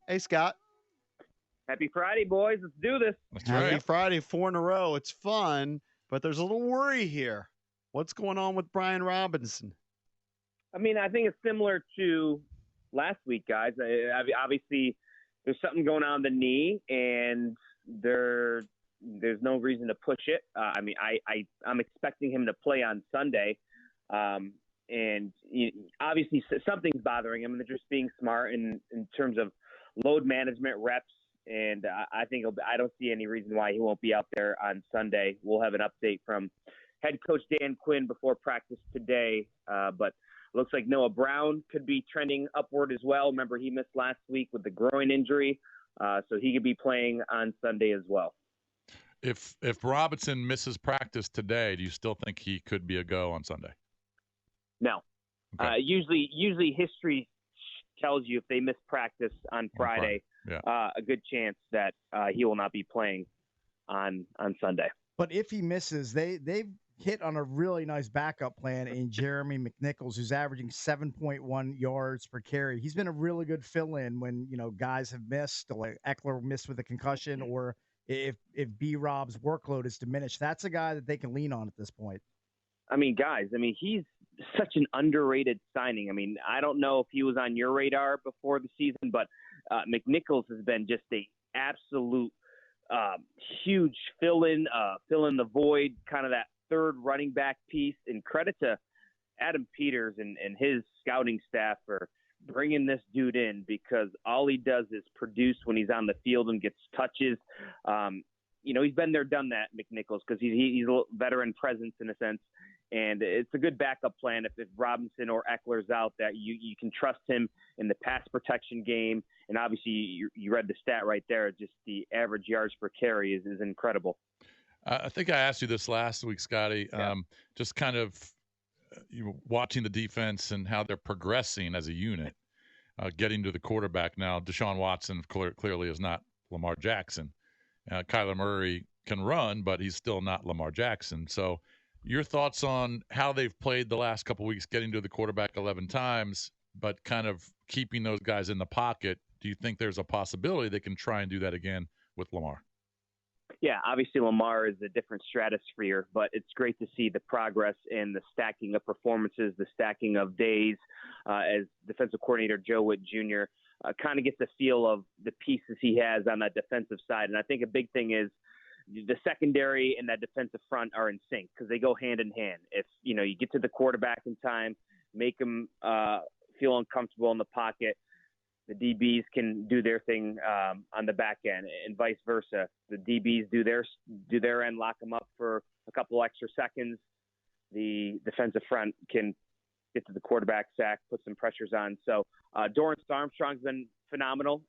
Hey, Scott. Happy Friday, boys. Let's do this. Happy Friday, 4 in a row. It's fun, but there's a little worry here. What's going on with Brian Robinson? I mean, I think it's similar to last week, guys. Obviously, there's something going on the knee, and there's no reason to push it. I'm expecting him to play on Sunday, and obviously something's bothering him, and they're just being smart in terms of load management, reps, and I don't see any reason why he won't be out there on Sunday. We'll have an update from head coach Dan Quinn before practice today, but looks like Noah Brown could be trending upward as well. Remember, he missed last week with the groin injury, so he could be playing on Sunday as well. If Robinson misses practice today, do you still think he could be a go on Sunday? No. Okay. Usually history tells you if they miss practice on Friday, a good chance that he will not be playing on Sunday. But if he misses, they've hit on a really nice backup plan in Jeremy McNichols, who's averaging 7.1 yards per carry. He's been a really good fill-in when, guys have missed, like Eckler missed with a concussion, or if B-Rob's workload is diminished. That's a guy that they can lean on at this point. He's such an underrated signing. I don't know if he was on your radar before the season, but McNichols has been just a absolute huge fill in the void, kind of that third running back piece. And credit to Adam Peters and his scouting staff for bringing this dude in, because all he does is produce when he's on the field and gets touches. He's been there, done that, McNichols, because he's a veteran presence in a sense. And it's a good backup plan if Robinson or Eckler's out, that you can trust him in the pass protection game. And obviously, you read the stat right there. Just the average yards per carry is incredible. I think I asked you this last week, Scotty, just kind of watching the defense and how they're progressing as a unit, getting to the quarterback. Now, Deshaun Watson clearly is not Lamar Jackson. Kyler Murray can run, but he's still not Lamar Jackson. So your thoughts on how they've played the last couple of weeks, getting to the quarterback 11 times, but kind of keeping those guys in the pocket. Do you think there's a possibility they can try and do that again with Lamar? Yeah, obviously Lamar is a different stratosphere, but it's great to see the progress and the stacking of performances, the stacking of days, as defensive coordinator Joe Witt Jr. Kind of gets a feel of the pieces he has on that defensive side. And I think a big thing is the secondary and that defensive front are in sync because they go hand in hand. If, you get to the quarterback in time, make them feel uncomfortable in the pocket, the DBs can do their thing on the back end, and vice versa. The DBs do their end, lock them up for a couple extra seconds. The defensive front can get to the quarterback, sack, put some pressures on. So Dorrance Armstrong's been phenomenal.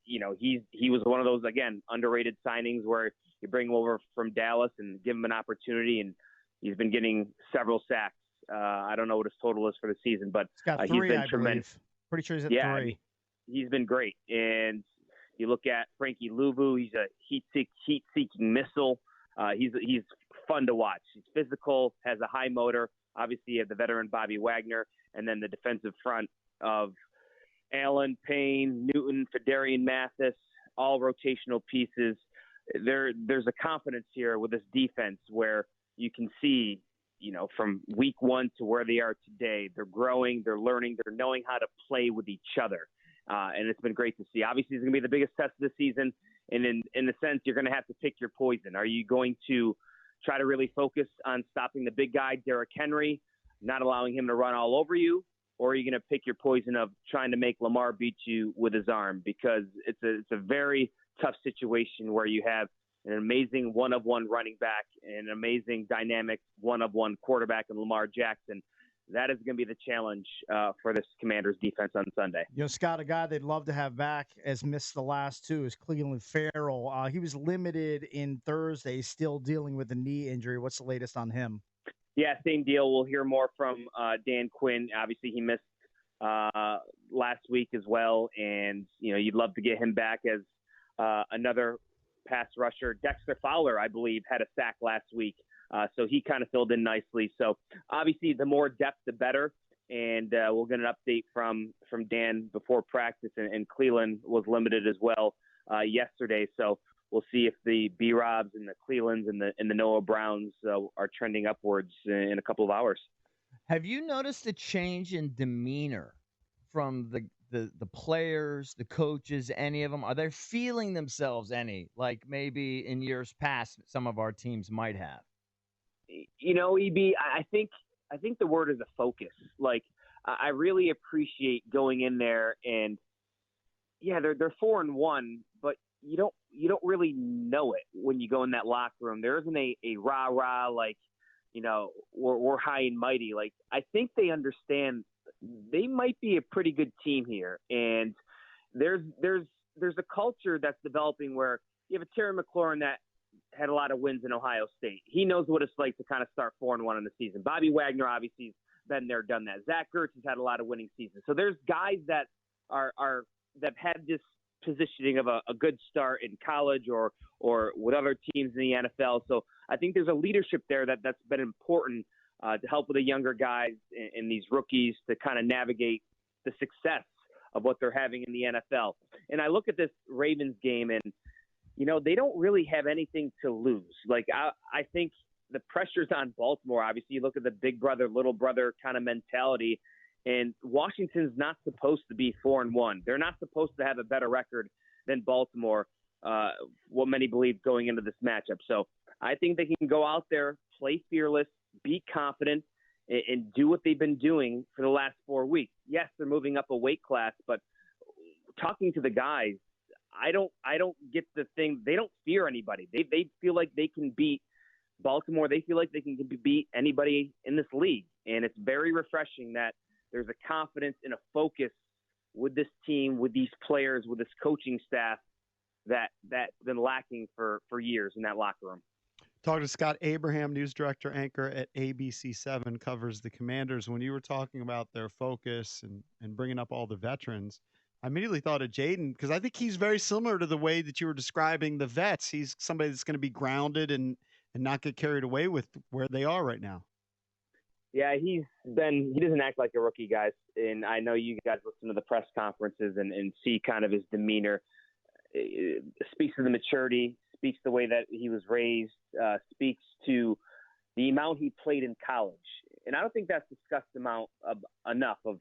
He was one of those, again, underrated signings where you bring him over from Dallas and give him an opportunity, and he's been getting several sacks. I don't know what his total is for the season, but he's got 3, he's been tremendous. Pretty sure he's at 3. He's been great. And you look at Frankie Louvu, he's a heat-seeking missile. He's fun to watch. He's physical, has a high motor. Obviously, you have the veteran Bobby Wagner, and then the defensive front of Allen, Payne, Newton, Fedarian Mathis, all rotational pieces. There's a confidence here with this defense where you can see, from week 1 to where they are today, they're growing, they're learning, they're knowing how to play with each other. And it's been great to see. Obviously, it's going to be the biggest test of the season. And in a sense, you're going to have to pick your poison. Are you going to try to really focus on stopping the big guy, Derrick Henry, not allowing him to run all over you? Or are you going to pick your poison of trying to make Lamar beat you with his arm? Because it's a very tough situation where you have an amazing one-of-one running back and an amazing dynamic one-of-one quarterback in Lamar Jackson. That is going to be the challenge for this Commanders defense on Sunday. Scott, a guy they'd love to have back has missed the last 2 is Cleveland Farrell. He was limited in Thursday, still dealing with a knee injury. What's the latest on him? Yeah, same deal. We'll hear more from Dan Quinn. Obviously, he missed last week as well, and you'd love to get him back as another pass rusher. Dexter Fowler, I believe, had a sack last week. So he kind of filled in nicely. So obviously the more depth, the better. and we'll get an update from Dan before practice. And Cleveland was limited as well yesterday, so we'll see if the B-Robs and the Clevelands and the Noah Browns are trending upwards in a couple of hours. Have you noticed a change in demeanor from the players, the coaches, any of them? Are they feeling themselves any like maybe in years past some of our teams might have? EB, I think the word is a focus. Like, I really appreciate going in there and, yeah, they're 4-1, but you don't really know it when you go in that locker room. There isn't a rah-rah, like, we're high and mighty. Like, I think they understand they might be a pretty good team here. And there's a culture that's developing where you have a Terry McLaurin that had a lot of wins in Ohio State. He knows what it's like to kind of start 4-1 in the season. Bobby Wagner obviously has been there, done that. Zach Ertz has had a lot of winning seasons. So there's guys that are that have had this positioning of a good start in college or with other teams in the NFL. So I think there's a leadership there that's been important to help with the younger guys and these rookies to kind of navigate the success of what they're having in the NFL. And I look at this Ravens game and, they don't really have anything to lose. Like, I think the pressure's on Baltimore. Obviously, you look at the big brother, little brother kind of mentality, and Washington's not supposed to be 4-1. They're not supposed to have a better record than Baltimore, what many believe going into this matchup. So I think they can go out there, play fearless, be confident, and do what they've been doing for the last 4 weeks. Yes, they're moving up a weight class, but talking to the guys, I don't get the thing. They don't fear anybody. They feel like they can beat Baltimore. They feel like they can beat anybody in this league. And it's very refreshing that there's a confidence and a focus with this team, with these players, with this coaching staff that's been lacking for years in that locker room. Talk to Scott Abraham, news director, anchor at ABC7, covers the Commanders. When you were talking about their focus and bringing up all the veterans, I immediately thought of Jaden, because I think he's very similar to the way that you were describing the vets. He's somebody that's going to be grounded and not get carried away with where they are right now. Yeah, he doesn't act like a rookie, guys. And I know you guys listen to the press conferences and see kind of his demeanor. It speaks to the maturity, speaks the way that he was raised, speaks to the amount he played in college. And I don't think that's discussed enough of,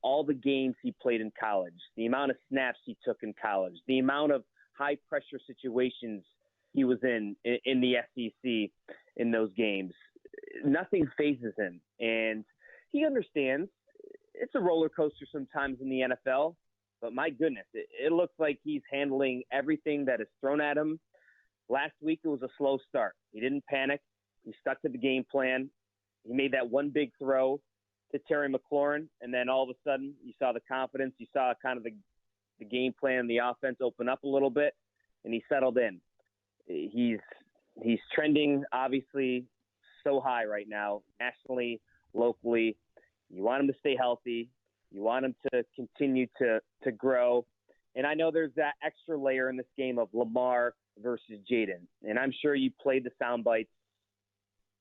all the games he played in college, the amount of snaps he took in college, the amount of high pressure situations he was in the SEC in those games. Nothing phases him, and he understands it's a roller coaster sometimes in the NFL, but my goodness, it looks like he's handling everything that is thrown at him. Last week, it was a slow start. He didn't panic. He stuck to the game plan. He made that one big throw to Terry McLaurin, and then all of a sudden, you saw the confidence. You saw kind of the game plan, the offense open up a little bit, and he settled in. He's trending, obviously, so high right now, nationally, locally. You want him to stay healthy. You want him to continue to grow. And I know there's that extra layer in this game of Lamar versus Jaden. And I'm sure you played the sound bites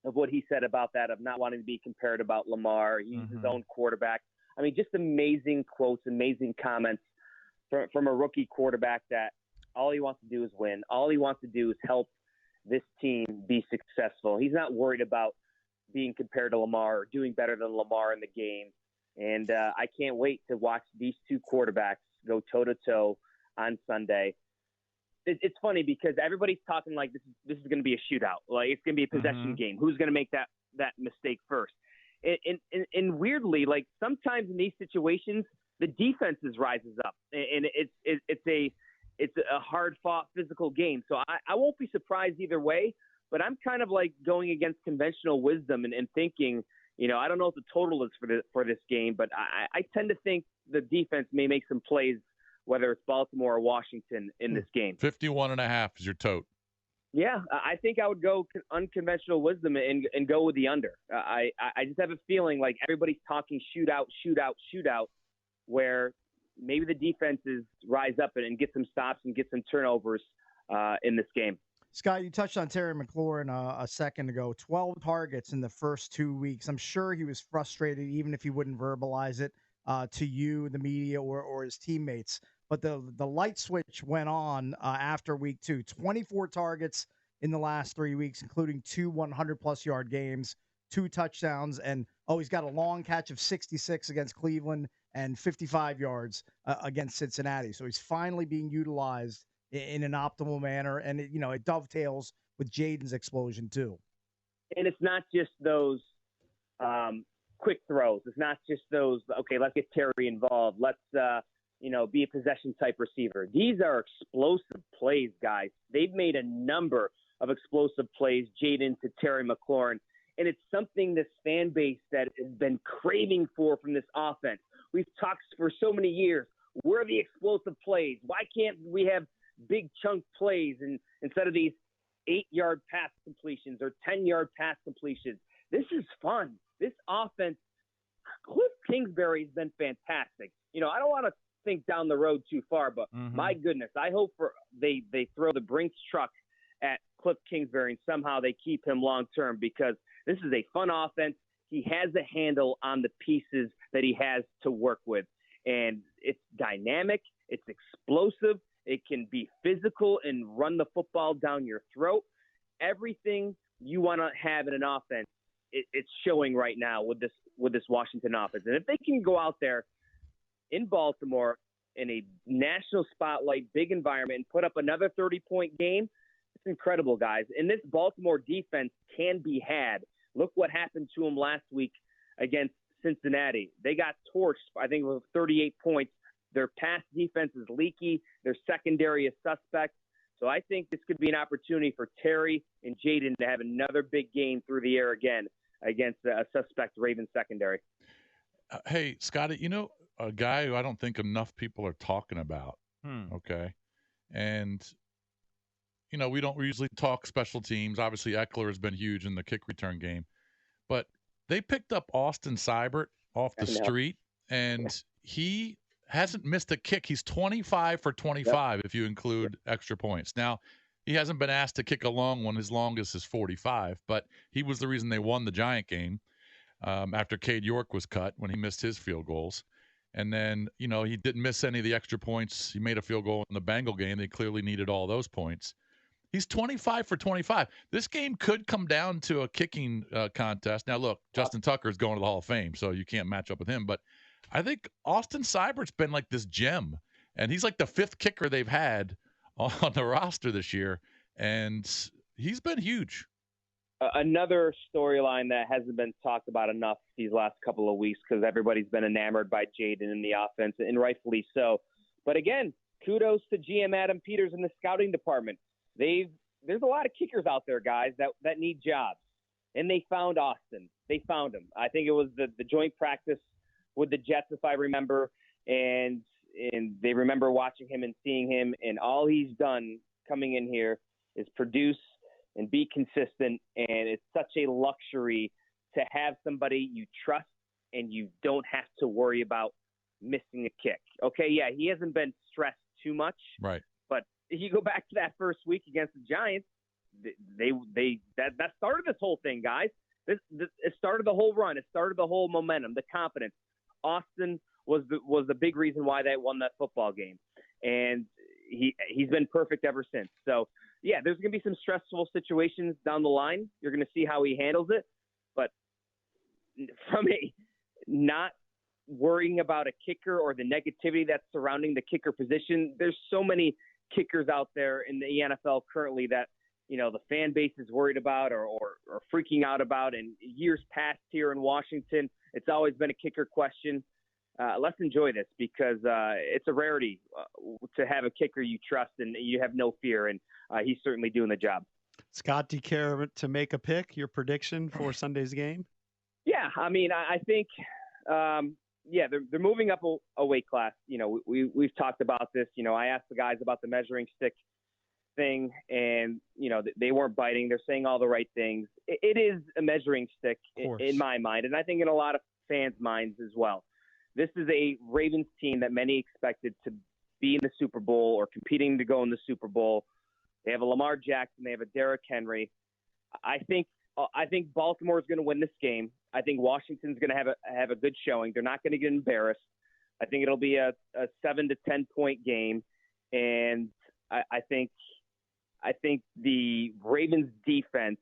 of what he said about that, of not wanting to be compared about Lamar. He's his own quarterback. I mean, just amazing quotes, amazing comments from a rookie quarterback that all he wants to do is win. All he wants to do is help this team be successful. He's not worried about being compared to Lamar or doing better than Lamar in the game. And I can't wait to watch these two quarterbacks go toe-to-toe on Sunday. It's funny because everybody's talking like this is going to be a shootout. Like, it's going to be a possession game. Who's going to make that mistake first? And weirdly, like, sometimes in these situations, the defenses rises up, and it's a hard-fought physical game. So I won't be surprised either way, but I'm kind of like going against conventional wisdom and thinking, I don't know what the total is for this game, but I tend to think the defense may make some plays, whether it's Baltimore or Washington, in this game. 51.5 is your tote. Yeah, I think I would go unconventional wisdom and go with the under. I just have a feeling like everybody's talking shootout, where maybe the defenses rise up and get some stops and get some turnovers in this game. Scott, you touched on Terry McLaurin a second ago. 12 targets in the first 2 weeks. I'm sure he was frustrated, even if he wouldn't verbalize it to you, the media, or his teammates. But the light switch went on after week 2. 24 targets in the last 3 weeks, including 2 100-plus yard games, 2 touchdowns, and, he's got a long catch of 66 against Cleveland and 55 yards against Cincinnati. So he's finally being utilized in an optimal manner, and it dovetails with Jaden's explosion too. And it's not just those quick throws. It's not just those, okay, let's get Terry involved. Let's, be a possession type receiver. These are explosive plays, guys. They've made a number of explosive plays, Jaden to Terry McLaurin, and it's something this fan base that has been craving for from this offense. We've talked for so many years. Where are the explosive plays? Why can't we have big chunk plays and instead of these 8-yard pass completions or 10-yard pass completions? This is fun. This offense, Cliff Kingsbury's been fantastic. I don't want to think down the road too far, but my goodness, I hope they throw the Brinks truck at Cliff Kingsbury and somehow they keep him long term, because this is a fun offense. He has a handle on the pieces that he has to work with, and it's dynamic. It's explosive. It can be physical and run the football down your throat. Everything you want to have in an offense, it's showing right now with this Washington offense. And if they can go out there in Baltimore in a national spotlight, big environment, and put up another 30-point game, it's incredible, guys. And this Baltimore defense can be had. Look what happened to them last week against Cincinnati. They got torched, I think it was 38 points. Their pass defense is leaky. Their secondary is suspect. So I think this could be an opportunity for Terry and Jaden to have another big game through the air again against a suspect Ravens secondary. Hey, Scotty, a guy who I don't think enough people are talking about, okay? And, we don't usually talk special teams. Obviously, Eckler has been huge in the kick return game. But they picked up Austin Seibert off the street, and he hasn't missed a kick. He's 25 for 25 if you include extra points. Now, he hasn't been asked to kick a long one. His longest is 45, but he was the reason they won the Giant game after Cade York was cut when he missed his field goals. And then, he didn't miss any of the extra points. He made a field goal in the Bengal game. They clearly needed all those points. He's 25 for 25. This game could come down to a kicking contest. Now, look, Justin Tucker's going to the Hall of Fame, so you can't match up with him. But I think Austin Seibert's been like this gem, and he's like the 5th kicker they've had on the roster this year, and he's been huge. Another storyline that hasn't been talked about enough these last couple of weeks, because everybody's been enamored by Jaden in the offense, and rightfully so. But again, kudos to GM Adam Peters in the scouting department. There's a lot of kickers out there, guys, that need jobs, and they found Austin. They found him. I think it was the joint practice with the Jets, if I remember, and they remember watching him and seeing him, and all he's done coming in here is produce and be consistent, and it's such a luxury to have somebody you trust and you don't have to worry about missing a kick. Okay, yeah, he hasn't been stressed too much, right? But if you go back to that first week against the Giants, that started this whole thing, guys. It started the whole run. It started the whole momentum, the confidence. Austin was the big reason why they won that football game, and he's been perfect ever since. So yeah, there's going to be some stressful situations down the line. You're going to see how he handles it, but from a not worrying about a kicker or the negativity that's surrounding the kicker position, there's so many kickers out there in the NFL currently that the fan base is worried about or freaking out about. And years past here in Washington, it's always been a kicker question. Let's enjoy this, because it's a rarity to have a kicker you trust and you have no fear, and he's certainly doing the job. Scott, do you care to make a pick, your prediction for Sunday's game? Yeah, I mean, I think, they're moving up a weight class. We've talked about this. I asked the guys about the measuring stick thing, and they weren't biting. They're saying all the right things. It is a measuring stick in my mind, and I think in a lot of fans' minds as well. This is a Ravens team that many expected to be in the Super Bowl or competing to go in the Super Bowl. They have a Lamar Jackson. They have a Derrick Henry. I think Baltimore is going to win this game. I think Washington's going to have a good showing. They're not going to get embarrassed. I think it'll be a 7 to 10 point game, and I think the Ravens defense,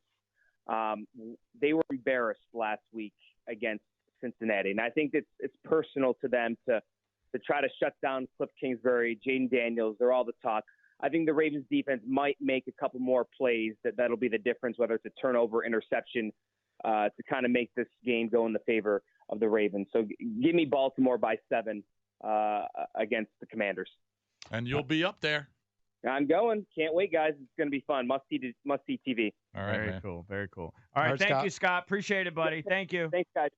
they were embarrassed last week against Cincinnati, and I think it's personal to them to try to shut down Cliff Kingsbury, Jaden Daniels. They're all the talk. I think the Ravens defense might make a couple more plays that'll be the difference, whether it's a turnover, interception, to kind of make this game go in the favor of the Ravens. So give me Baltimore by 7 against the Commanders. And you'll be up there. I'm going. Can't wait, guys. It's going to be fun. Must see TV. All right, Very man. cool. Very cool. All right. All right, Thank Scott. you, Scott. Appreciate it, buddy. Thank you. Thanks, guys.